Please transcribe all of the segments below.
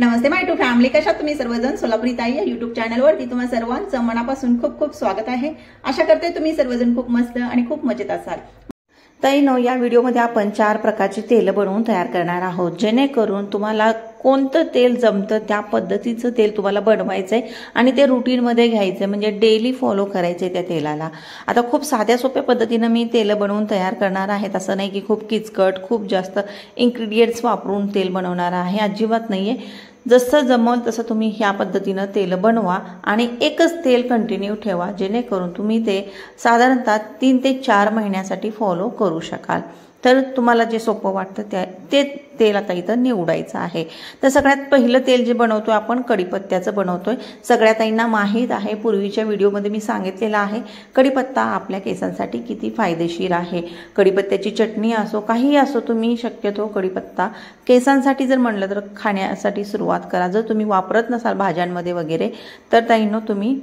Namaste my to family, कशा तुम्ही सर्वजण? सोलापुरी ताई या युट्यूब चॅनलवरती तुम्हा सर्वांचं मनापासून खूप खूप स्वागत आहे। आशा करते तुम्ही सर्वजण खूप मस्त आणि खूप मजेत असाल। ताईनो, या व्हिडिओमध्ये आपण 4 प्रकारची तेल बनवून तयार करणार आहोत, जेणेकरून तुम्हाला कोणतं तेल जमतं त्या पद्धतीचं तेल तुम्हाला बनवायचंय आणि ते रूटीन मध्ये घ्यायचंय, म्हणजे डेली फॉलो करायचंय त्या तेलाला। आता खूप साध्या सोप्या पद्धतीने मी तेल बनवून तयार करणार आहे, असं नाही की खूप किचकट खूप जास्त इन्ग्रेडियंट्स वापरून तेल बनवणार आहे, अजिबात नाहीये। जसं जमल तसं तुम्ही ह्या पद्धतीनं तेल बनवा आणि एकच तेल कंटिन्यू ठेवा, जेणेकरून तुम्ही ते साधारणतः 3 ते 4 महिन्यासाठी फॉलो करू शकाल। तर तुम्हाला जे सोपं वाटतं ते तेल आता इथं निवडायचं आहे। तर सगळ्यात पहिलं तेल जे बनवतोय आपण कढीपत्त्याचं बनवतोय। सगळ्या ताईंना माहीत आहे, पूर्वीच्या व्हिडिओमध्ये मी सांगितलेलं आहे कढीपत्ता आपल्या केसांसाठी किती फायदेशीर आहे। कढीपत्त्याची चटणी असो काही असो, तुम्ही शक्यतो कढीपत्ता केसांसाठी जर म्हणलं तर खाण्यासाठी सुरुवात करा। जर तुम्ही वापरत नसाल भाज्यांमध्ये वगैरे तर ताईंनो तुम्ही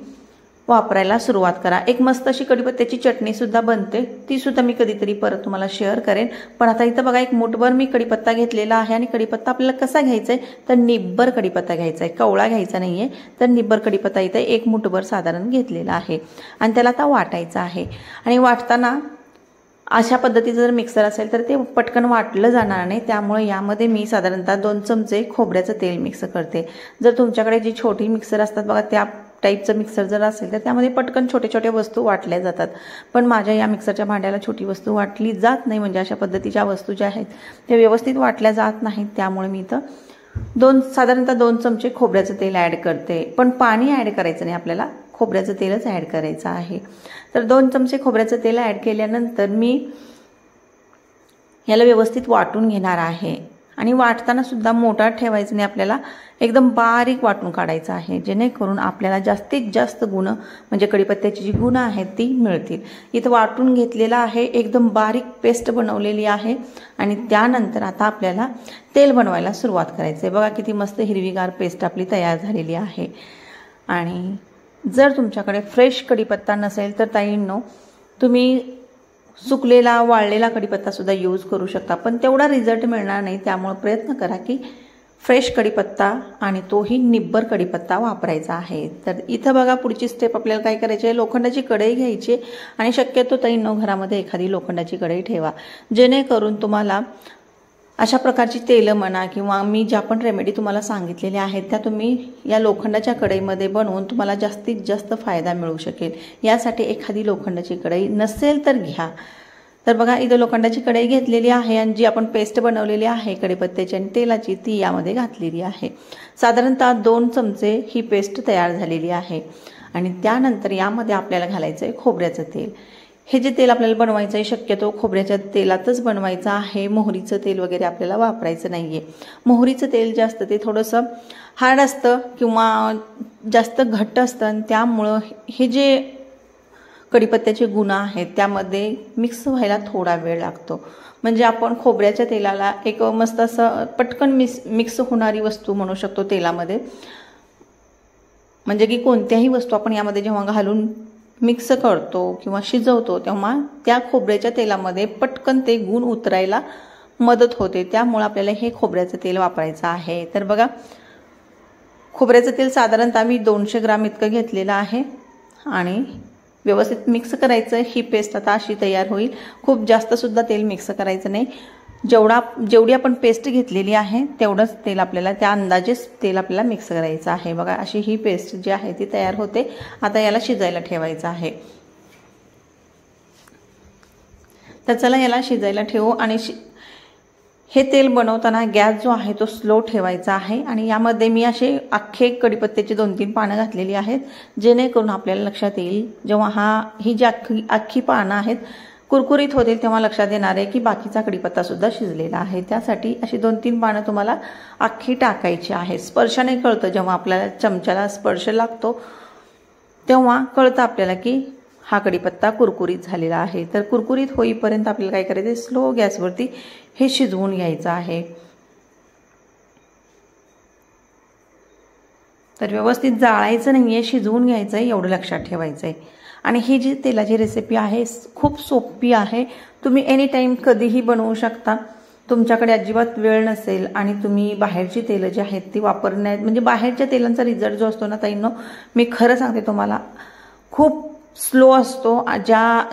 वापरायला सुरुवात करा। एक मस्त अशी कढीपत्त्याची चटणी सुद्धा बनते, ती सुद्धा मी कधीतरी परत तुम्हाला शेअर करेन। पण आता इथं बघा, एक मुठभर मी कढीपत्ता घेतलेला आहे आणि कढीपत्ता आपल्याला कसा घ्यायचा आहे तर निब्बर कढीपत्ता घ्यायचा आहे, कवळा घ्यायचा नाहीये। तर निब्बर कढीपत्ता इथे 1 मुठभर साधारण घेतलेला आहे आणि त्याला आता वाटायचा आहे। आणि वाटताना अशा पद्धतीचं जर मिक्सर असेल तर ते पटकन वाटलं जाणार नाही, त्यामुळे यामध्ये मी साधारणतः 2 चमचे खोबऱ्याचं तेल मिक्स करते। जर तुमच्याकडे जी छोटी मिक्सर असतात बघा त्या टाईपचं मिक्सर जर असेल तर त्यामध्ये पटकन छोटे छोटे वस्तू वाटल्या जातात, पण माझ्या या मिक्सरच्या भांड्याला छोटी वस्तू वाटली जात नाही, म्हणजे अशा पद्धतीच्या वस्तू ज्या आहेत त्या व्यवस्थित वाटल्या जात नाहीत। त्यामुळे मी इथं साधारणतः 2 चमचे खोबऱ्याचं तेल ॲड करते, पण पाणी ॲड करायचं नाही, आपल्याला खोबऱ्याचं तेलच ॲड करायचं आहे। तर 2 चमचे खोबऱ्याचं तेल ॲड केल्यानंतर मी याला व्यवस्थित वाटून घेणार आहे। आणि वाटताना सुद्धा मोठा ठेवायचं नाही, आपल्याला एकदम बारीक वाटून काढायचं आहे, जेणेकरून आपल्याला जास्तीत जास्त गुण म्हणजे कढीपत्त्याची जी गुण आहेत ती मिळतील। इथं वाटून घेतलेला आहे, एकदम बारीक पेस्ट बनवलेली आहे। आणि त्यानंतर आता आपल्याला तेल बनवायला सुरुवात करायची आहे। बघा किती मस्त हिरवीगार पेस्ट आपली तयार झालेली आहे। आणि जर तुमच्याकडे फ्रेश कढीपत्ता नसेल तर ताईंनो तुम्ही सुकलेला वाळलेला कढीपत्ता सुद्धा यूज करू शकता, पण तेवढा रिझल्ट मिळणार नाही। त्यामुळे प्रयत्न करा की फ्रेश कढीपत्ता आणि तोही निब्बर कढीपत्ता वापरायचा आहे। तर इथं बघा पुढची स्टेप आपल्याला काय करायची आहे, लोखंडाची कढई घ्यायची आणि शक्यतो ताईंनो घरामध्ये एखादी लोखंडाची कढई ठेवा, जेणेकरून तुम्हाला अशा प्रकारची तेलं म्हणा किंवा मी ज्या पण रेमेडी तुम्हाला सांगितलेल्या आहेत त्या तुम्ही या लोखंडाच्या कढईमध्ये बनवून तुम्हाला जास्तीत जास्त फायदा मिळू शकेल। यासाठी एखादी लोखंडाची कढई नसेल तर घ्या। तर बघा इथं लोखंडाची कढई घेतलेली आहे आणि जी आपण पेस्ट बनवलेली आहे कढीपत्त्याची आणि तेलाची ती यामध्ये घातलेली आहे। साधारणतः 2 चमचे ही पेस्ट तयार झालेली आहे। आणि त्यानंतर यामध्ये आपल्याला घालायचं आहे खोबऱ्याचं तेल। हे जे तेल आपल्याला बनवायचं आहे शक्यतो खोबऱ्याच्या तेलातच बनवायचं आहे, मोहरीचं तेल वगैरे आपल्याला वापरायचं नाहीये। मोहरीचं तेल जे असतं ते थोडंसं हार्ड असतं किंवा जास्त घट्ट असतं आणि त्यामुळं हे जे कढीपत्त्याचे गुण आहेत त्यामध्ये मिक्स व्हायला थोडा वेळ लागतो। म्हणजे आपण खोबऱ्याच्या तेलाला एक मस्त असं पटकन मिक्स होणारी वस्तू म्हणू शकतो तेलामध्ये, म्हणजे की कोणत्याही वस्तू आपण यामध्ये जेव्हा घालून मिक्स करतो किंवा शिजवतो तेव्हा त्या खोबऱ्याच्या तेलामध्ये पटकन ते गुण उतरायला मदत होते, त्यामुळे आपल्याला हे खोबऱ्याचं तेल वापरायचं आहे। तर बघा खोबऱ्याचं तेल साधारणतः मी 200 ग्राम इतकं घेतलेलं आहे आणि व्यवस्थित मिक्स करायचं। ही पेस्ट आता अशी तयार होईल, खूप जास्त सुद्धा तेल मिक्स करायचं नाही, जेवढी आपण पेस्ट घेतलेली आहे तेवढंच तेल आपल्याला त्या अंदाजेच तेल आपल्याला मिक्स करायचं आहे। बघा अशी ही पेस्ट जी आहे ती तयार होते। आता याला शिजायला ठेवायचं आहे। तर चला याला शिजायला ठेवू आणि हे तेल बनवताना गॅस जो आहे तो स्लो ठेवायचा आहे। आणि यामध्ये मी असे अख्खे कढीपत्त्याची 2-3 पानं घातलेली आहेत, जेणेकरून आपल्याला लक्षात येईल जेव्हा ही जी अख्खी पानं आहेत कुरकुरीत होतील तेव्हा लक्षात येणार आहे की बाकीचा कढीपत्ता सुद्धा शिजलेला आहे। त्यासाठी अशी 2-3 पानं तुम्हाला अख्खी टाकायची आहे। स्पर्शाने कळतं, जेव्हा आपल्याला चमच्याला स्पर्श लागतो तेव्हा कळतं आपल्याला की हा कढीपत्ता कुरकुरीत झालेला आहे। तर कुरकुरीत होईपर्यंत आपल्याला काय करायचं, स्लो गॅसवरती हे शिजवून घ्यायचं आहे। तर व्यवस्थित जाळायचं नाहीये, शिजवून घ्यायचं आहे, एवढं लक्षात ठेवायचं आहे। आणि ही जी तेलाची रेसिपी आहे खूप सोपी आहे, तुम्ही एनी टाइम कधीही बनवू शकता। तुमच्याकडे अजिबात वेळ नसेल आणि तुम्ही बाहेरची तेलं जी आहेत ती वापरण्यात म्हणजे बाहेरच्या तेलांचा रिझल्ट जो असतो ना ताईंनो, मी खरं सांगते तुम्हाला खूप स्लो असतो.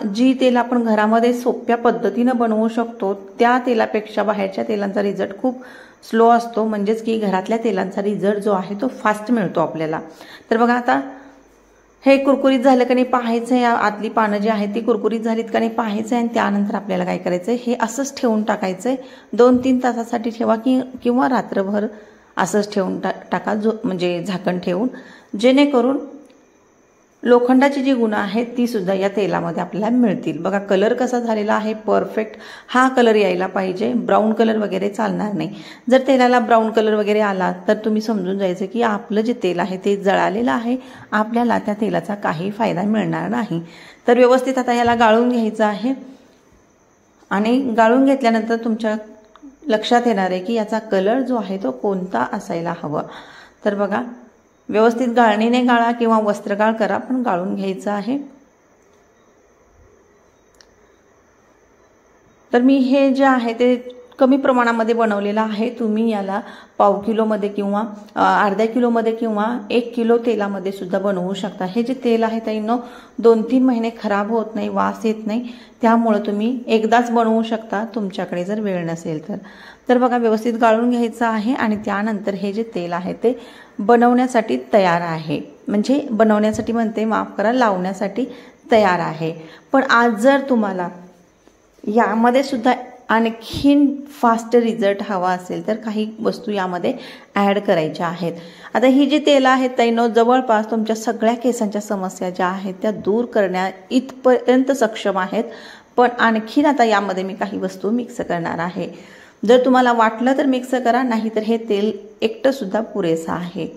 जी तेल आपण घरामध्ये सोप्या पद्धतीनं बनवू शकतो त्या तेलापेक्षा बाहेरच्या तेलांचा रिझल्ट खूप स्लो असतो. म्हणजेच की घरातल्या तेलांचा रिझल्ट जो आहे तो फास्ट मिळतो आपल्याला. तर बघा आता हे कुरकुरीत झालं का नाही पाहायचं आहे. आतली पानं जी आहेत ती कुरकुरीत झालीत का नाही पाहायचं आहे. आणि त्यानंतर आपल्याला काय करायचं आहे, हे असंच ठेवून टाकायचं आहे. 2-3 तासासाठी ठेवा किंवा रात्रभर असंच ठेवून टाका, म्हणजे झाकण ठेवून, जेणेकरून लोखंडाची जी गुणं आहेत ती सुद्धा या तेलामध्ये आपल्याला मिळतील. बघा कलर कसा झालेला आहे, परफेक्ट हा कलर यायला पाहिजे. ब्राऊन कलर वगैरे चालणार नाही. जर तेलाला ब्राऊन कलर वगैरे आला तर तुम्ही समजून जायचं की आपलं जे तेल आहे ते जळालेलं आहे, आपल्याला त्या तेलाचा काही फायदा मिळणार नाही. तर व्यवस्थित आता याला गाळून घ्यायचं आहे. आणि गाळून घेतल्यानंतर तुमच्या लक्षात येणार आहे की याचा कलर जो आहे तो कोणता असायला हवा. तर बघा व्यवस्थित गाळणीने गाळा किंवा वस्त्रगाळ करा, पण गाळून घ्यायचं आहे. तर मी हे जे आहे ते कमी प्रमाणामध्ये बनवलेलं आहे. तुम्ही याला पाव किलोमध्ये किंवा अर्ध्या किलोमध्ये किंवा 1 किलो तेलामध्ये सुद्धा बनवू शकता. हे जे तेल आहे ताईंनो 2-3 महिने खराब होत नाही, वास येत नाही. त्यामुळे तुम्ही एकदाच बनवू शकता तुमच्याकडे जर वेळ नसेल तर. तर बघा व्यवस्थित गाळून घ्यायचं आहे आणि त्यानंतर हे जे तेल आहे ते बनवण्यासाठी तयार आहे. म्हणजे बनवण्यासाठी म्हणते, माफ करा, लावण्यासाठी तयार आहे. पण आज जर तुम्हाला यामध्ये सुद्धा आणखीन फास्ट रिझल्ट हवा असेल तर काही वस्तू यामध्ये ॲड करायच्या आहेत. आता ही जी तेलं आहेत ताईंनो जवळपास तुमच्या सगळ्या केसांच्या समस्या ज्या आहेत त्या दूर करण्या इथपर्यंत सक्षम आहेत. पण आणखीन आता यामध्ये मी काही वस्तू मिक्स करणार आहे. जर तुम्हाला वाटलं तर मिक्स करा, नाही तर हे तेल एकटं सुद्धा पुरेसं आहे.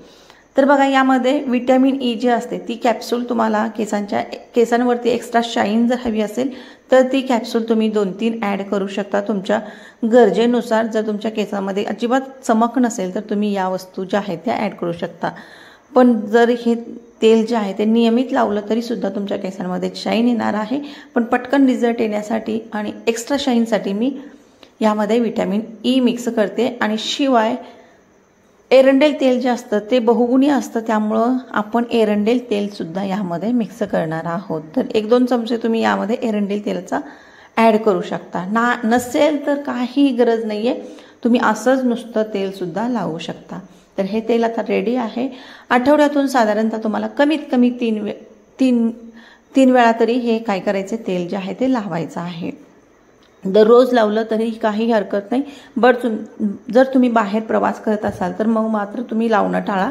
तर बघा यामध्ये विटॅमिन ई जी असते ती कॅप्सूल तुम्हाला केसांवरती एक्स्ट्रा शाईन जर हवी असेल तर ती कॅप्सूल तुम्ही 2-3 ॲड करू शकता तुमच्या गरजेनुसार. जर तुमच्या केसांमध्ये अजिबात चमक नसेल तर तुम्ही या वस्तू ज्या आहेत त्या ॲड करू शकता. पण जर हे तेल जे आहे ते नियमित लावलं तरी सुद्धा तुमच्या केसांमध्ये शाईन येणार आहे. पण पटकन रिझल्ट येण्यासाठी आणि एक्स्ट्रा शाईनसाठी मी यामध्ये विटॅमिन ई मिक्स करते. आणि शिवाय एरंडेल तेल जे असतं ते बहुगुणी असतं, त्यामुळं आपण एरंडेल तेलसुद्धा यामध्ये मिक्स करणार आहोत. तर 1-2 चमचे तुम्ही यामध्ये एरंडेल तेलाचा ॲड करू शकता. नसेल तर काही गरज नाही आहे, तुम्ही असंच नुसतं तेलसुद्धा लावू शकता. तर हे तेल आता रेडी आहे. आठवड्यातून साधारणतः तुम्हाला कमीत कमी 3 वेळा तरी हे काय करायचे तेल जे आहे ते लावायचं आहे. दररोज लावलं तरी काही हरकत नाही. जर तुम्ही बाहेर प्रवास करत असाल तर मग मात्र तुम्ही लावणं टाळा.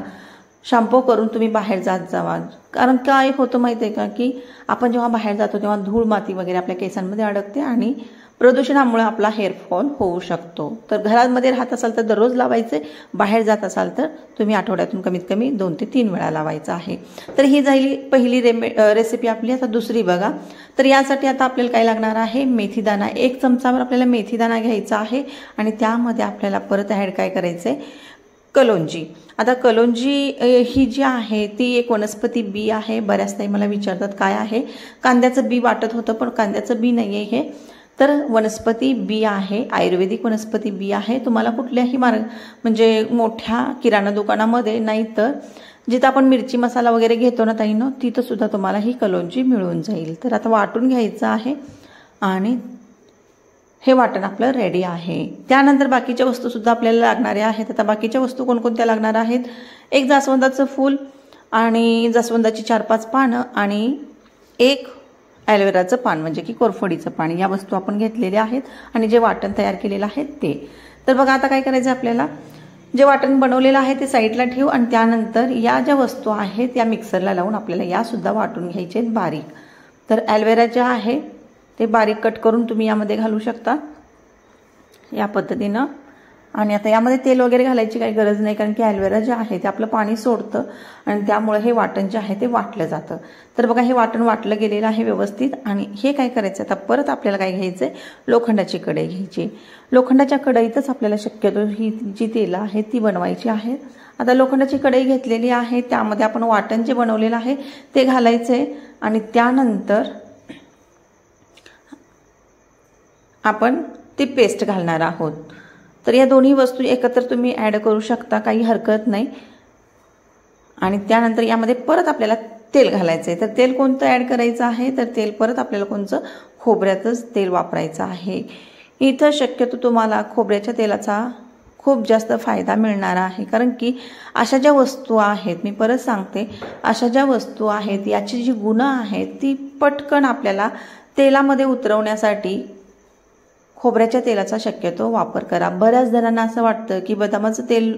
शॅम्पू करून तुम्ही बाहेर जात जावा. कारण काय होतं माहिती आहे का की आपण जेव्हा बाहेर जातो तेव्हा धूळ माती वगैरे आपल्या केसांमध्ये अडकते आणि प्रदूषणामुळे आपला हेअरफॉल होऊ शकतो. तर घरामध्ये राहत असाल तर दररोज लावायचे, बाहेर जात असाल तर तुम्ही आठवड्यातून कमीत कमी 2 ते 3 वेळा लावायचं आहे. तर ही झाली पहिली रेसिपी आपली. आता दुसरी बघा. तर यासाठी आता आपल्याला काय लागणार आहे, मेथीदाणा. 1 चमचावर आपल्याला मेथीदाणा घ्यायचा आहे आणि त्यामध्ये आपल्याला परत ॲड काय करायचं आहे, कलोंजी. आता कलोंजी ही जी आहे ती एक वनस्पती बी आहे. बऱ्याच ताई मला विचारतात काय आहे, कांद्याचं बी वाटत होतं पण कांद्याचं बी नाही आहे हे, तर वनस्पती बी आहे, आयुर्वेदिक वनस्पती बी आहे. तुम्हाला कुठल्याही म्हणजे मोठ्या किराणा दुकानामध्ये नाही तर जिथं आपण मिरची मसाला वगैरे घेतो ना ताईंनो तिथं सुद्धा तुम्हाला ही कलोंजी मिळून जाईल. तर आता वाटून घ्यायचं आहे आणि हे वाटण आपलं रेडी आहे. त्यानंतर बाकीच्या वस्तू सुद्धा आपल्याला लागणाऱ्या आहेत. आता बाकीच्या वस्तू कोणकोणत्या लागणार आहेत, 1 जास्वंदाचं फूल आणि जास्वंदाची 4-5 पानं आणि 1 ॲलोवेराचं पान म्हणजे की कोरफडीचं पान. या वस्तू आपण घेतलेल्या आहेत आणि जे वाटण तयार केलेलं आहे ते. तर बघा आता काय करायचं आपल्याला, जे वाटण बनवलेलं आहे ते साईडला ठेवू आणि त्यानंतर या ज्या वस्तू आहेत या मिक्सरला लावून आपल्याला यासुद्धा वाटून घ्यायचे आहेत बारीक. तर ॲलोवेरा जे आहे ते बारीक कट करून तुम्ही यामध्ये घालू शकता या पद्धतीनं. आणि आता यामध्ये तेल वगैरे घालायची काही गरज नाही, कारण की ॲलोवेरा जे आहे ते आपलं पाणी सोडतं आणि त्यामुळे हे वाटण जे आहे ते वाटलं जातं. तर बघा हे वाटण वाटलं गेलेलं आहे व्यवस्थित. आणि हे काय करायचं आता परत आपल्याला काय घ्यायचं आहे, लोखंडाची कढई घ्यायची. लोखंडाच्या कढईतच आपल्याला शक्यतो ही जी तेलं आहे ती बनवायची आहेत. आता लोखंडाची कढई घेतलेली आहे, त्यामध्ये आपण वाटण जे बनवलेलं आहे ते घालायचं आहे आणि त्यानंतर आपण ती पेस्ट घालणार आहोत। तर या दोन्ही वस्तू एकत्र तुम्ही ॲड करू शकता, काही हरकत नाही। आणि त्यानंतर यामध्ये परत आपल्याला तेल घालायचं आहे। तर तेल कोणतं ॲड करायचं आहे, तर तेल परत आपल्याला कोणतं, खोबऱ्याचंच तेल वापरायचं आहे। इथं शक्यतो तुम्हाला खोबऱ्याच्या तेलाचा खूप जास्त फायदा मिळणार आहे, कारण की अशा ज्या वस्तू आहेत, मी परत सांगते, अशा ज्या वस्तू आहेत याची जी गुणं आहेत ती पटकन आपल्याला तेलामध्ये उतरवण्यासाठी खोबऱ्याच्या तेलाचा शक्यतो वापर करा। बऱ्याच जणांना असं वाटतं की बदामाचं तेल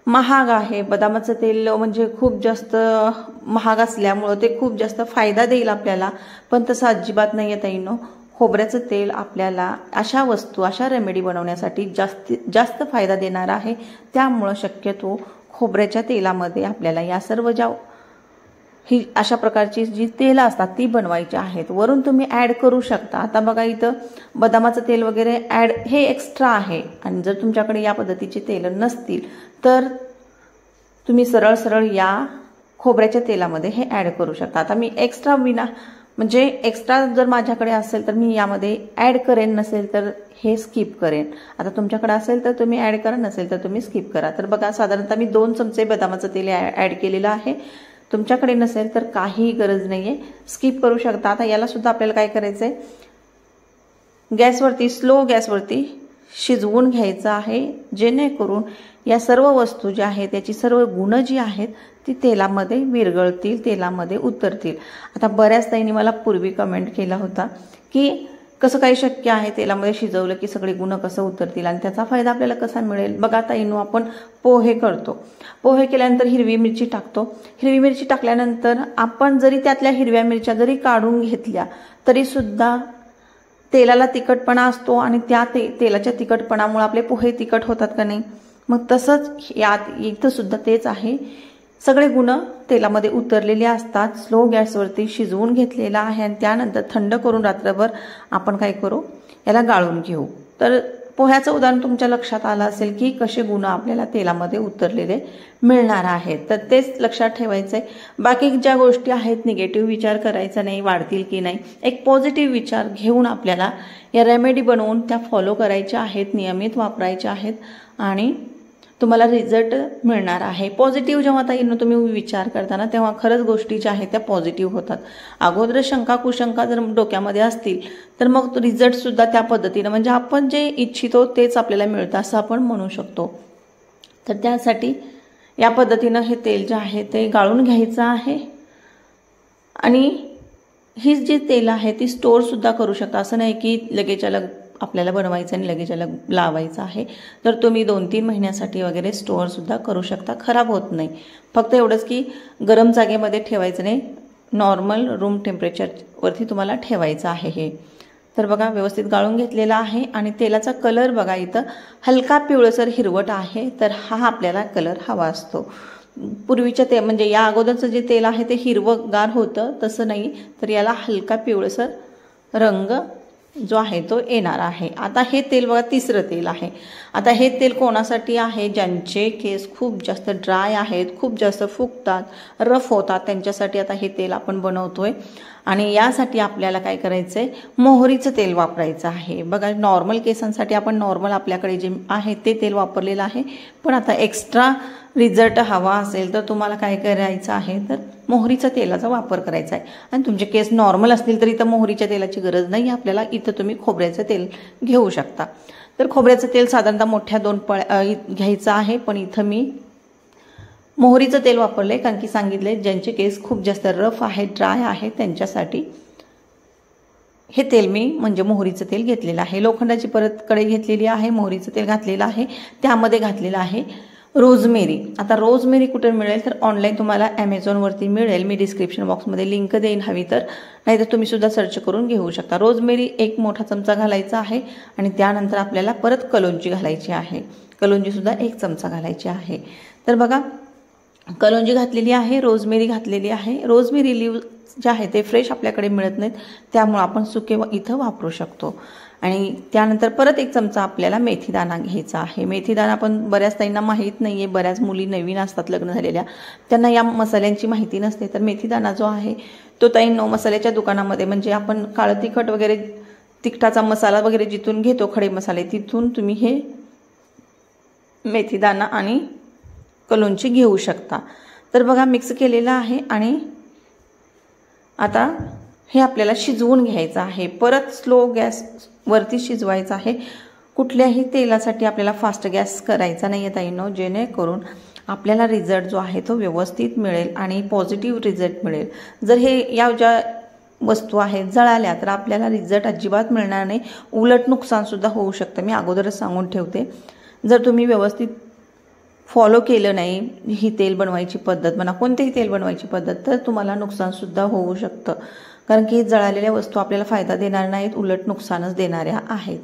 महाग आहे, बदामाचं तेल म्हणजे खूप जास्त महाग असल्यामुळं ते खूप जास्त फायदा देईल आपल्याला, पण तसं अजिबात नाही आहे ताईंनो। खोबऱ्याचं तेल आपल्याला अशा वस्तू, अशा रेमेडी बनवण्यासाठी जास्त फायदा देणार आहे। त्यामुळं शक्यतो खोबऱ्याच्या तेलामध्ये आपल्याला या सर्व ज्या ही अशा प्रकारची जी तेलं असतात ती बनवायची आहेत। वरून तुम्ही ॲड करू शकता। आता बघा इथं बदामाचं तेल वगैरे ॲड हे एक्स्ट्रा आहे, आणि जर तुमच्याकडे या पद्धतीचे तेलं नसतील तर तुम्ही सरळ सरळ या खोबऱ्याच्या तेलामध्ये हे ॲड करू शकता। आता मी एक्स्ट्रा म्हणजे एक्स्ट्रा जर माझ्याकडे असेल तर मी यामध्ये ॲड करेन, नसेल तर हे स्किप करेन। आता तुमच्याकडे असेल तर तुम्ही ॲड करा, नसेल तर तुम्ही स्किप करा। तर बघा साधारणतः मी 2 चमचे बदामाचं तेल ॲड केलेलं आहे। तुमच्याकडे नसेल तर काही गरज नाहीये, स्किप करू शकता। आता याला सुद्धा आपल्याला काय करायचं आहे, गॅसवरती, स्लो गॅसवरती शिजवून घ्यायचं आहे, जेणेकरून या सर्व वस्तू ज्या आहेत त्याची सर्व गुणं जी आहेत ती तेलामध्ये विरघळतील, तेलामध्ये उतरतील। आता बऱ्याच ताईंनी मला पूर्वी कमेंट केला होता की कसं काही शक्य आहे तेलामध्ये शिजवलं की सगळे गुण कसं उतरतील आणि त्याचा फायदा आपल्याला कसा मिळेल। बघा ताईंनो, आपण पोहे करतो, पोहे केल्यानंतर हिरवी मिरची टाकतो, हिरवी मिरची टाकल्यानंतर आपण जरी त्यातल्या हिरव्या मिरच्या जरी काढून घेतल्या तरी सुद्धा तेलाला तिखटपणा असतो, आणि त्या तेलाच्या तिखटपणामुळे आपले पोहे तिखट होतात का नाही। मग तसंच यात इथं सुद्धा तेच आहे, सगळे गुण तेलामध्ये उतरलेले असतात। स्लो गॅसवरती शिजवून घेतलेला आहे, आणि त्यानंतर थंड करून रात्रभर आपण काय करू, याला गाळून घेऊ। तर पोह्याचं उदाहरण तुमच्या लक्षात आलं असेल की कसे गुण आपल्याला तेलामध्ये उतरलेले मिळणार आहेत। तर तेच लक्षात ठेवायचं आहे। बाकी ज्या गोष्टी आहेत निगेटिव्ह विचार करायचा नाही, वाढतील की नाही, एक पॉझिटिव्ह विचार घेऊन आपल्याला या रेमेडी बनवून त्या फॉलो करायच्या आहेत, नियमित वापरायच्या आहेत, आणि तुम्हाला रिझल्ट मिळणार आहे। पॉझिटिव्ह जेव्हा ताईंनो तुम्ही विचार करताना तेव्हा खरंच गोष्टी ज्या आहेत त्या पॉझिटिव्ह होतात। अगोदर शंका कुशंका जर डोक्यामध्ये असतील तर मग रिझल्ट सुद्धा त्या पद्धतीने, म्हणजे आपण जे इच्छितो तेच आपल्याला मिळतं असं आपण म्हणू शकतो। तर त्यासाठी या पद्धतीनं हे तेल जे आहे ते गाळून घ्यायचं आहे, आणि ही जी तेल आहे ती स्टोअर सुद्धा करू शकता। असं नाही की लगेचला आपल्याला बनवायचं आणि लगेच लावायचं आहे, तर तुम्ही 2-3 महिन्यासाठी वगैरे स्टोअर सुद्धा करू शकता, खराब होत नाही। फक्त एवढंच की गरम जागेमध्ये ठेवायचं नाही, नॉर्मल रूम टेम्परेचरवरती तुम्हाला ठेवायचं आहे हे। तर बघा व्यवस्थित गाळून घेतलेला आहे, आणि तेलाचा कलर बघा इथं हलका पिवळसर हिरवट आहे, तर हा आपल्याला कलर हवा असतो। पूर्वीच्या म्हणजे या अगोदरचं जे तेल आहे ते हिरवगार होतं, तसं नाही, तर याला हलका पिवळसर रंग जो आहे तो येणार आहे। आता हे तेल बघा तिसरं तेल आहे। आता हे तेल कोणासाठी आहे, ज्यांचे केस खूप जास्त ड्राय आहेत, खूप जास्त फुगतात, रफ होतात, त्यांच्यासाठी आता हे तेल आपण बनवतोय। आणि यासाठी आपल्याला काय करायचं आहे, मोहरीचं तेल वापरायचं आहे। बघा नॉर्मल केसांसाठी आपण नॉर्मल आपल्याकडे जे आहे ते तेल वापरलेलं आहे, पण आता एक्स्ट्रा रिझल्ट हवा असेल तर तुम्हाला काय करायचं आहे, तर मोहरीच्या तेलाचा वापर करायचा आहे। आणि तुमचे केस नॉर्मल असतील तर इथं मोहरीच्या तेलाची गरज नाही आपल्याला, इथं तुम्ही खोबऱ्याचं तेल घेऊ शकता। तर खोबऱ्याचं तेल साधारणतः मोठ्या 2 पळ्या घ्यायचं आहे, पण इथं मी मोहरीचं तेल वापरलंय, कारण की सांगितले ज्यांचे केस खूप जास्त रफ आहेत, ड्राय आहेत, त्यांच्यासाठी हे तेल मी म्हणजे मोहरीचं तेल घेतलेलं आहे। लोखंडाची परत कढई घेतलेली आहे, मोहरीचं तेल घातलेलं आहे, त्यामध्ये घातलेलं आहे रोजमेरी। आता रोजमेरी कुठे मिळेल, तर ऑनलाईन तुम्हाला ॲमेझॉनवरती मिळेल, मी डिस्क्रिप्शन बॉक्समध्ये लिंक देईन हवी तर, नाहीतर तुम्ही सुद्धा सर्च करून घेऊ शकता। रोजमेरी 1 मोठा चमचा घालायचा आहे, आणि त्यानंतर आपल्याला परत कलोंजी घालायची आहे, कलोंजी सुद्धा 1 चमचा घालायची आहे। तर बघा कलोंजी घातलेली आहे, रोजमेरी घातलेली आहे। रोजमेरी लीव्ह जे आहे ते फ्रेश आपल्याकडे मिळत नाहीत, त्यामुळे आपण सुके इथं वापरू शकतो। आणि त्यानंतर परत 1 चमचा आपल्याला मेथीदाणा घ्यायचा आहे। मेथीदाणा पण बऱ्याच ताईंना माहीत नाहीये, बऱ्याच मुली नवीन असतात लग्न झालेल्या, त्यांना या मसाल्यांची माहिती नसते। तर मेथीदाणा जो आहे तो ताईंनो मसाल्याच्या दुकानामध्ये, म्हणजे आपण काळं तिखट वगैरे तिखटाचा मसाला वगैरे जिथून घेतो खडे मसाले तिथून तुम्ही हे मेथीदाणा आणि कलोंजी घेऊ शकता। तर बघा मिक्स केलेलं आहे आणि आता हे आपल्याला शिजवून घ्यायचं आहे। परत स्लो गॅसवरती शिजवायचं आहे। कुठल्याही तेलासाठी आपल्याला फास्ट गॅस करायचा नाही आहे ताईंनो, जेणेकरून आपल्याला रिझल्ट जो आहे तो व्यवस्थित मिळेल आणि पॉझिटिव्ह रिझल्ट मिळेल। जर हे या ज्या वस्तू आहेत जळाल्या तर आपल्याला रिझल्ट अजिबात मिळणार नाही, उलट नुकसानसुद्धा होऊ शकतं। मी अगोदरच सांगून ठेवते, जर तुम्ही व्यवस्थित फॉलो केलं नाही ही तेल बनवायची पद्धत म्हणा, कोणतेही तेल बनवायची पद्धत, तर तुम्हाला नुकसानसुद्धा होऊ शकतं। कारण की जळालेल्या वस्तू आपल्याला फायदा देणार नाहीत, उलट नुकसानच देणाऱ्या आहेत।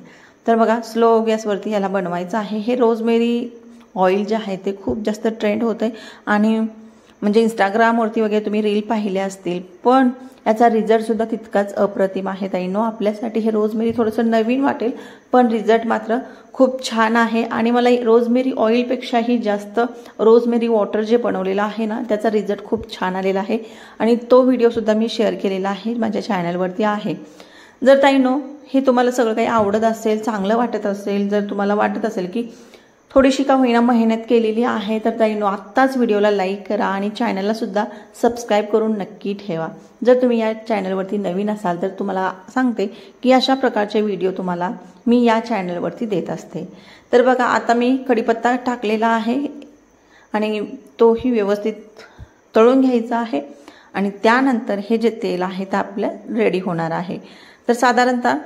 तर बघा स्लो गॅसवरती याला बनवायचं आहे। हे रोजमेरी ऑइल जे आहे ते खूप जास्त ट्रेंड होतं आणि म्हणजे इंस्टाग्रामवरती वगैरे तुम्ही रील पाहिले असतील, पण याचा रिझल्टसुद्धा तितकाच अप्रतिम आहे ताईंनो। आपल्यासाठी हे रोजमेरी थोडंसं नवीन वाटेल, पण रिझल्ट मात्र खूप छान आहे। आणि मला रोजमेरी ऑइलपेक्षाही जास्त रोजमेरी वॉटर जे बनवलेलं आहे ना त्याचा रिझल्ट खूप छान आलेला आहे आणि तो व्हिडिओसुद्धा मी शेअर केलेला आहे, माझ्या चॅनलवरती आहे। जर ताईंनो हे तुम्हाला सगळं काही आवडत असेल, चांगलं वाटत असेल, जर तुम्हाला वाटत असेल की थोडीशी का होईना मेहनत केलेली आहे, तर ताईंनो आत्ताच व्हिडिओला लाईक करा आणि चॅनलला सुद्धा सबस्क्राईब करून नक्की ठेवा। जर तुम्ही या चॅनलवरती नवीन असाल तर तुम्हाला सांगते की अशा प्रकारचे व्हिडिओ तुम्हाला मी या चॅनलवरती देत असते। तर बघा आता मी कढीपत्ता टाकलेला आहे आणि तोही व्यवस्थित तळून घ्यायचा आहे आणि त्यानंतर हे जे तेल आहे ते आपलं रेडी होणार आहे। तर साधारणतः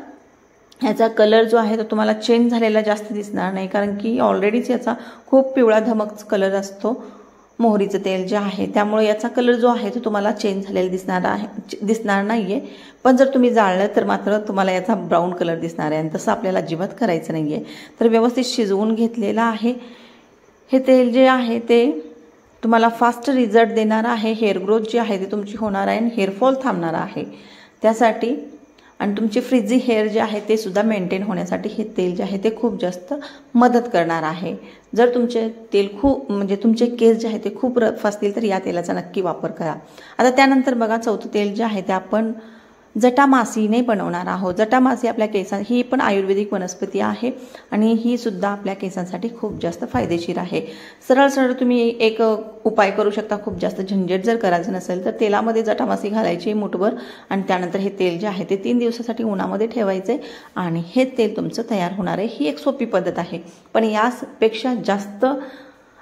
याचा कलर जो आहे तो तुम्हाला चेंज झालेला जास्त दिसणार नाही, कारण की ऑलरेडीच याचा खूप पिवळा धमक कलर असतो मोहरीचं तेल जे आहे, त्यामुळे याचा कलर जो आहे तो तुम्हाला चेंज झालेला दिसणार नाहीये। पण जर तुम्ही जाळलं तर मात्र तुम्हाला याचा ब्राऊन कलर दिसणार आहे आणि तसं आपल्याला अजिबात करायचं नाहीये। तर व्यवस्थित शिजवून घेतलेलं आहे हे तेल जे आहे ते तुम्हाला फास्ट रिझल्ट देणार आहे। हेअर ग्रोथ जी आहे ती तुमची होणार आहे आणि हेअरफॉल थांबणार आहे त्यासाठी, आणि तुमची फ्रिझी हेअर जे आहे ते सुद्धा मेंटेन होण्यासाठी हे तेल जे आहे ते खूप जास्त मदत करणार आहे। जर तुमचे तेल तुमचे केस जे आहे ते खूप रफ असतील तर या तेलाचा नक्की वापर करा। आता त्यानंतर बघा चौथं तेल जे आहे ते आपण जटामासीने बनवणार आहोत। जटामासी आपल्या ही पण आयुर्वेदिक वनस्पती आहे आणि ही सुद्धा आपल्या केसांसाठी खूप जास्त फायदेशीर आहे। सरळ सरळ तुम्ही एक उपाय करू शकता, खूप जास्त झंझट जर करायचं नसेल तर तेलामध्ये जटामासी घालायची मुठभर आणि त्यानंतर हे तेल जे आहे ते 3 दिवसासाठी उन्हामध्ये ठेवायचे आणि हे तेल तुमचं तयार होणार आहे। ही एक सोपी पद्धत आहे, पण यापेक्षा जास्त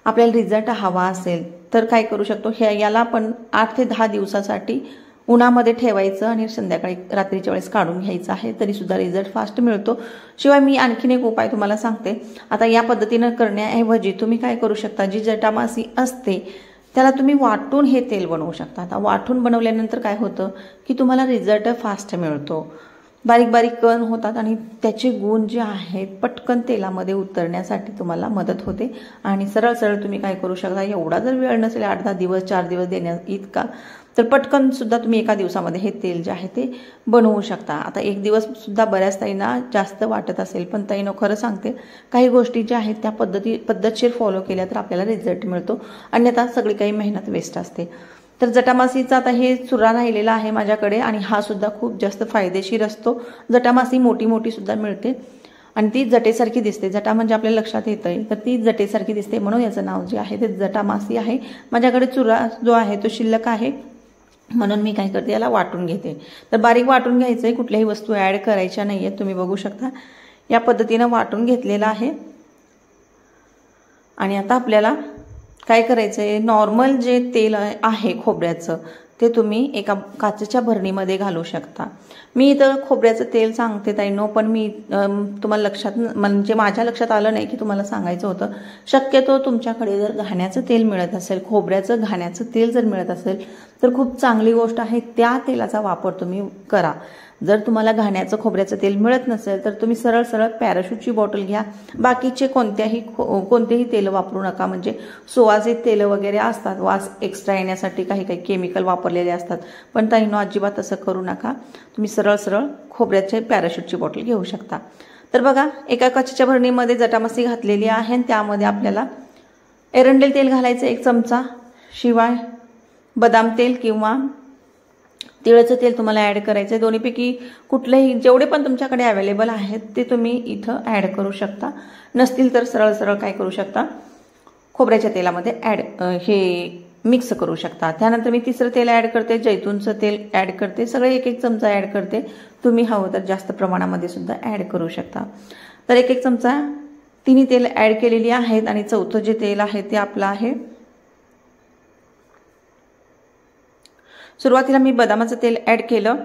आपल्याला रिझल्ट हवा असेल तर काय करू शकतो, याला आपण 8 ते 10 दिवसासाठी उन्हामध्ये ठेवायचं आणि संध्याकाळी रात्रीच्या वेळेस काढून घ्यायचं आहे, तरी सुद्धा रिझल्ट फास्ट मिळतो। शिवाय मी आणखीन एक उपाय तुम्हाला सांगते। आता या पद्धतीनं करण्याऐवजी तुम्ही काय करू शकता, जी जटामासी असते त्याला तुम्ही वाटून हे तेल बनवू शकता। आता वाटून बनवल्यानंतर काय होतं की तुम्हाला रिझल्ट फास्ट मिळतो, बारीक बारीक कण होतात आणि त्याचे गुण जे आहेत पटकन तेलामध्ये उतरण्यासाठी तुम्हाला मदत होते। आणि सरळ सरळ तुम्ही काय करू शकता, एवढा जर वेळ नसेल 8-10 दिवस 4 दिवस देण्या इतका, तर पटकन सुद्धा तुम्ही एका दिवसामध्ये हे तेल जे आहे ते बनवू शकता। आता एक दिवस सुद्धा बऱ्याच ताईंना जास्त वाटत असेल, पण ताईंनो खरं सांगते काही गोष्टी ज्या आहेत त्या पद्धतशीर फॉलो केल्या तर आपल्याला रिझल्ट मिळतो, अन्यथा सगळी काही मेहनत वेस्ट असते। तर जटामासीचा आता हे चुरा राहिलेला आहे माझ्याकडे आणि हा सुद्धा खूप जास्त फायदेशीर असतो। जटामासी मोठी मोठी सुद्धा मिळते आणि ती जटेसारखी दिसते, जटा म्हणजे आपल्याला लक्षात येतंय, तर ती जटेसारखी दिसते म्हणून याचं नाव जे आहे ते जटामासी आहे। माझ्याकडे चुरा जो आहे तो शिल्लक आहे म्हणून मी काय करते, याला वाटून घेते। तर बारीक वाटून घ्यायचंय, कुठल्याही वस्तू ॲड करायच्या नाहीये, तुम्ही बघू शकता या पद्धतीनं वाटून घेतलेलं आहे। आणि आता आपल्याला काय करायचंय, नॉर्मल जे तेल आहे खोबऱ्याचं ते तुम्ही एका काचेच्या भरणीमध्ये घालू शकता। मी इथं खोबऱ्याचं तेल सांगते ताईंनो, पण मी तुम्हाला माझ्या लक्षात आलं नाही की तुम्हाला सांगायचं होतं। शक्यतो तुमच्याकडे जर घाण्याचं तेल मिळत असेल, खोबऱ्याचं घाण्याचं तेल जर मिळत असेल तर खूप चांगली गोष्ट आहे, त्या तेलाचा वापर तुम्ही करा। जर तुम्हाला घाण्याचं खोबऱ्याचं तेल मिळत नसेल तर तुम्ही सरळ सरळ पॅराशूटची बॉटल घ्या, बाकीचे कोणतेही तेल वापरू नका। म्हणजे सुवासिक तेल वगैरे असतात, वास एक्स्ट्रा येण्यासाठी काही केमिकल वापरलेले असतात, पण ताईंनो अजिबात असं करू नका। तुम्ही सरळ सरळ खोबऱ्याचे पॅराशूटची बॉटल घेऊ शकता। तर बघा एका काचेच्या भरणीमध्ये जटामासी घातलेली आहे आणि त्यामध्ये आपल्याला एरंडेल तेल घालायचं 1 चमचा, शिवाय बदाम तेल किंवा तिळाचं तेल तुम्हाला ॲड करायचं आहे। दोन्हीपैकी कुठलेही जेवढे पण तुमच्याकडे अवेलेबल आहेत ते तुम्ही इथं ॲड करू शकता। नसतील तर सरळ सरळ काय करू शकता, खोबऱ्याच्या तेलामध्ये हे मिक्स करू शकता। त्यानंतर मी तिसरं तेल ॲड करते, जैतूनचं तेल ॲड करते। सगळे एक एक चमचा ॲड करते। तुम्ही हवं तर जास्त प्रमाणामध्ये सुद्धा ॲड करू शकता। तर एक एक चमचा तिन्ही तेल ॲड केलेली आहेत आणि चौथं जे तेल आहे ते आपलं आहे, सुरुवातीला मी बदामाचं तेल ॲड केलं,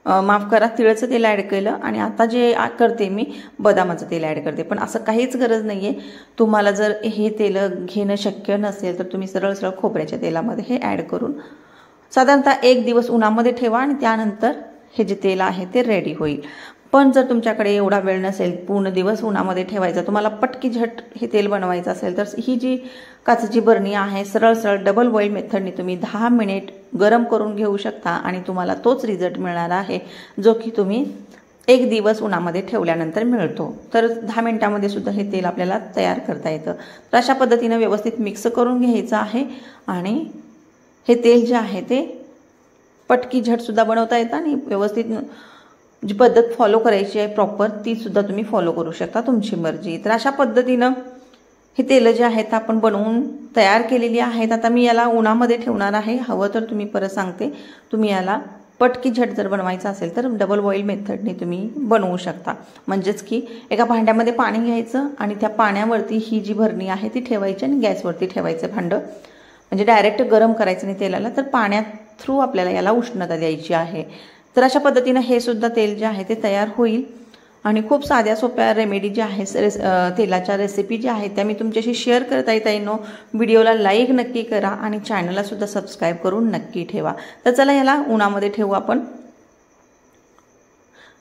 माफ करा तिळाचं तेल ॲड केलं आणि आता जे करते मी बदामाचं तेल ॲड करते। पण असं काहीच गरज नाही आहे। तुम्हाला जर हे तेल घेणं शक्य नसेल तर तुम्ही सरळ सरळ खोबऱ्याच्या तेलामध्ये हे ॲड करून साधारणतः 1 दिवस उन्हामध्ये ठेवा आणि त्यानंतर हे जे तेल आहे ते रेडी होईल। पण जर तुमच्याकडे एवढा वेळ नसेल, पूर्ण दिवस उन्हामध्ये ठेवायचा, तुम्हाला पटकी झट हे तेल बनवायचं असेल तर ही जी काचेची बरणी आहे सरळ सरळ डबल बॉईल मेथडने तुम्ही 10 मिनिट गरम करून घेऊ शकता आणि तुम्हाला तोच रिझल्ट मिळणार आहे जो की तुम्ही 1 दिवस उन्हामध्ये ठेवल्यानंतर मिळतो। तर 10 मिनिटांमध्ये सुद्धा हे तेल आपल्याला तयार करता येतं। तर अशा पद्धतीने व्यवस्थित मिक्स करून घ्यायचं आहे आणि हे तेल जे आहे ते पटकी झट सुद्धा बनवता येतं आणि व्यवस्थित जी पद्धत फॉलो करायची आहे प्रॉपर ती सुद्धा तुम्ही फॉलो करू शकता, तुमची मर्जी। तर अशा पद्धतीनं हे तेल जे आहेत आपण बनवून तयार केलेली आहेत। आता मी याला उन्हामध्ये ठेवणार आहे। हवं तर तुम्ही परत सांगते, तुम्ही याला पटकी झट जर बनवायचं असेल तर डबल बॉईल मेथडने तुम्ही बनवू शकता। म्हणजेच की एका भांड्यामध्ये पाणी घ्यायचं आणि त्या पाण्यावरती ही जी भरणी आहे ती ठेवायची आणि गॅसवरती ठेवायचं भांडं, म्हणजे डायरेक्ट गरम करायचं नाही तेलाला, तर पाण्यात थ्रू आपल्याला याला उष्णता द्यायची आहे। तर अशा पद्धतीने हे सुद्धा तेल जे आहे ते तयार होईल आणि खूप साध्या सोप्या रेमेडी ज्या आहेत, तेलाच्या रेसिपी ज्या आहेत त्या मी तुमच्याशी शेअर करत आहे। ताईंनो, व्हिडिओला लाईक नक्की करा आणि चॅनलला सुद्धा सबस्क्राईब करून नक्की ठेवा। तर चला याला उन्हामध्ये ठेवू आपण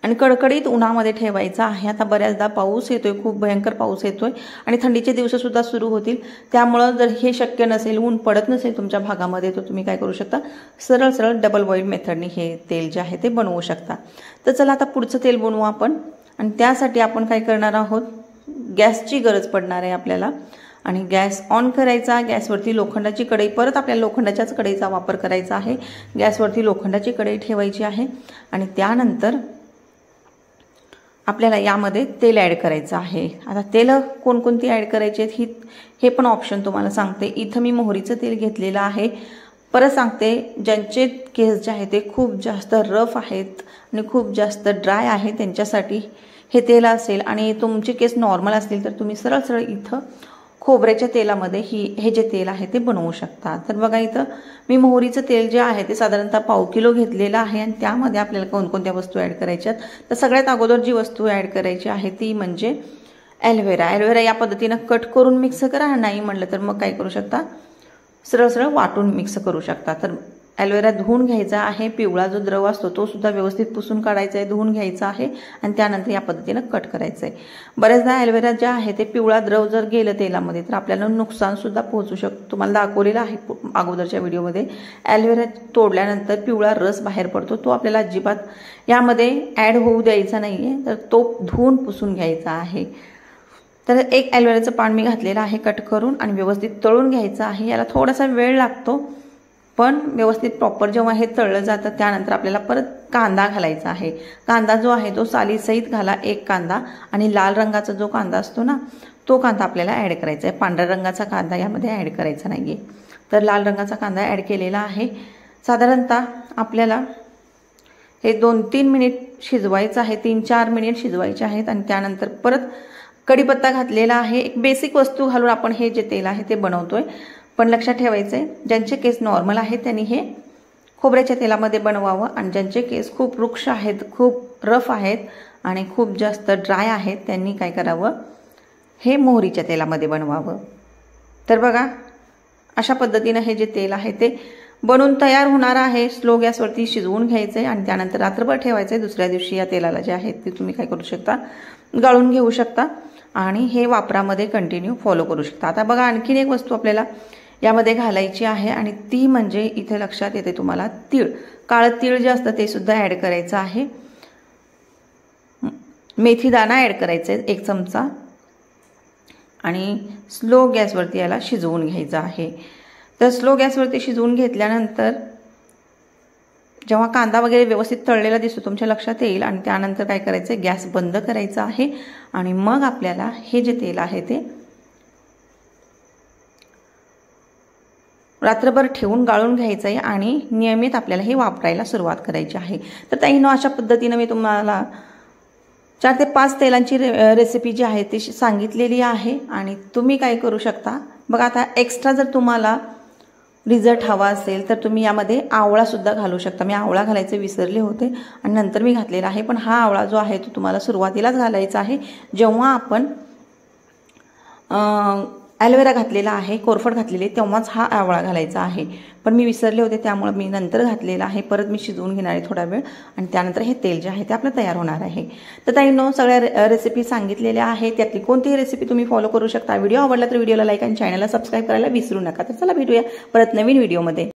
आणि कडकडीत उन्हामध्ये ठेवायचा आहे। आता बऱ्याचदा पाऊस येतोय, खूप भयंकर पाऊस येतोय आणि थंडीचे दिवस सुद्धा सुरू होतील, त्यामुळे जर हे शक्य नसेल, ऊन पडत नसेल तुमच्या भागामध्ये, तर तुम्ही काय करू शकता, सरळ सरळ डबल बॉईल मेथडने हे तेल जे आहे ते बनवू शकता। तर चला आता पुढचं तेल बनवू आपण आणि त्यासाठी आपण काय करणार आहोत, गॅसची गरज पडणार आहे आपल्याला आणि गॅस ऑन करायचा। गॅसवरती लोखंडाची कढई, परत आपल्याला लोखंडाच्याच कढईचा वापर करायचा आहे। गॅसवरती लोखंडाची कढई ठेवायची आहे आणि त्यानंतर आपल्याला यामध्ये तेल ॲड करायचं आहे। आता तेल कोणकोणती ॲड करायची आहेत हे पण ऑप्शन तुम्हाला सांगते। इथं मी मोहरीचं तेल घेतलेलं आहे। परत सांगते, ज्यांचे केस जे आहे ते खूप जास्त रफ आहेत आणि खूप जास्त ड्राय आहे त्यांच्यासाठी हे तेल असेल आणि तुमचे केस नॉर्मल असतील तर तुम्ही सरळ सरळ इथं खोबऱ्याच्या तेलामध्ये हे जे तेल आहे ते बनवू शकता। तर बघा इथं मी मोहरीचं तेल जे आहे ते साधारणतः पाव किलो घेतलेलं आहे आणि त्यामध्ये आपल्याला कोणकोणत्या वस्तू ॲड करायच्यात, तर सगळ्यात अगोदर जी वस्तू ॲड करायची आहे ती म्हणजे ॲलोव्हेरा। ॲलोव्हेरा या पद्धतीनं कट करून मिक्स करा, नाही म्हटलं तर मग काय करू शकता, सरळ सरळ वाटून मिक्स करू शकता। तर ॲलोव्हेरा धुवून घ्यायचा आहे, पिवळा जो द्रव असतो तो सुद्धा व्यवस्थित पुसून काढायचा आहे, धुवून घ्यायचा आहे आणि त्यानंतर या पद्धतीनं कट करायचं आहे। बऱ्याचदा ॲलोव्हेरा जे आहे ते पिवळा द्रव जर गेलं तेलामध्ये तर आपल्याला नुकसान सुद्धा पोहोचू शकतो। तुम्हाला दाखवलेलं आहे अगोदरच्या व्हिडिओमध्ये, ॲलोव्हेरा तोडल्यानंतर पिवळा रस बाहेर पडतो, तो आपल्याला अजिबात यामध्ये ॲड होऊ द्यायचा नाही आहे, तर तो धुवून पुसून घ्यायचा आहे। तर एक ॲलोव्हेराचं पान मी घातलेलं आहे कट करून आणि व्यवस्थित तळून घ्यायचं आहे। याला थोडासा वेळ लागतो, पण व्यवस्थित प्रॉपर जेव्हा हे तळलं जातं त्यानंतर आपल्याला परत कांदा घालायचा आहे। कांदा जो आहे तो सालीसहित घाला, 1 कांदा, आणि लाल रंगाचा जो कांदा असतो ना तो कांदा आपल्याला ॲड करायचा आहे। पांढऱ्या रंगाचा कांदा यामध्ये ॲड करायचा नाही आहे, तर लाल रंगाचा कांदा ॲड केलेला आहे। साधारणतः आपल्याला हे 2-3 मिनिट शिजवायचं आहे, 3-4 मिनिट शिजवायचे आहेत आणि त्यानंतर परत कढीपत्ता घातलेला आहे। एक बेसिक वस्तू घालून आपण हे जे तेल आहे ते बनवतोय, पण लक्षात ठेवायचं आहे ज्यांचे केस नॉर्मल आहेत त्यांनी हे खोबऱ्याच्या तेलामध्ये बनवावं आणि ज्यांचे केस खूप रुक्ष आहेत, खूप रफ आहेत आणि खूप जास्त ड्राय आहेत त्यांनी काय करावं, हे मोहरीच्या तेलामध्ये बनवावं। तर बघा अशा पद्धतीनं हे जे तेल आहे ते बनवून तयार होणार आहे। स्लो गॅसवरती शिजवून घ्यायचं आहे आणि त्यानंतर रात्रभर ठेवायचं आहे। दुसऱ्या दिवशी या तेलाला जे आहे ते तुम्ही काय करू शकता, गाळून घेऊ शकता आणि हे वापरामध्ये कंटिन्यू फॉलो करू शकता। आता बघा आणखीन एक वस्तू आपल्याला यामध्ये घालायची आहे आणि ती म्हणजे इथे लक्षात येते तुम्हाला तीळ, काळं तीळ जे असतं ते सुद्धा ॲड करायचं आहे। मेथी दाणा ॲड करायचा आहे 1 चमचा आणि स्लो गॅसवरती याला शिजवून घ्यायचं आहे। तर स्लो गॅसवरती शिजवून घेतल्यानंतर जेव्हा कांदा वगैरे व्यवस्थित तळलेला दिसतो तुमच्या लक्षात येईल आणि त्यानंतर काय करायचं, गॅस बंद करायचा आहे आणि मग आपल्याला हे जे तेल आहे ते रात्रभर ठेवून गाळून घ्यायचं आहे आणि नियमित आपल्याला हे वापरायला सुरुवात करायची आहे। तर ताईंनो, अशा पद्धतीने मी तुम्हाला 4 ते 5 तेलांची रेसिपी जी आहे ती सांगितलेली आहे आणि तुम्ही काय करू शकता बघा। आता एक्स्ट्रा जर तुम्हाला रिझल्ट हवा असेल तर तुम्ही यामध्ये आवळा सुद्धा घालू शकता। मी आवळा घालायचे विसरले होते आणि नंतर मी घातलेला आहे, पण हा आवळा जो आहे तो तुम्हाला सुरुवातीलाच घालायचा आहे जेव्हा आपण ॲलोवेरा घातलेला आहे, कोरफड घातलेली तेव्हाच हा आवळा घालायचा आहे, पण मी विसरले होते त्यामुळे मी नंतर घातलेला आहे। परत मी शिजवून घेणार आहे थोडा वेळ आणि त्यानंतर हे तेल जे आहे ते आपलं तयार होणार आहे। तर ताईंनो, सगळ्या रेसिपी सांगितलेल्या आहेत, त्यातली कोणतीही रेसिपी तुम्ही फॉलो करू शकता। व्हिडिओ आवडला तर व्हिडिओला लाईक आणि चॅनलला सबस्क्राईब करायला विसरू नका। तर चला भेटूया परत नवीन व्हिडिओमध्ये।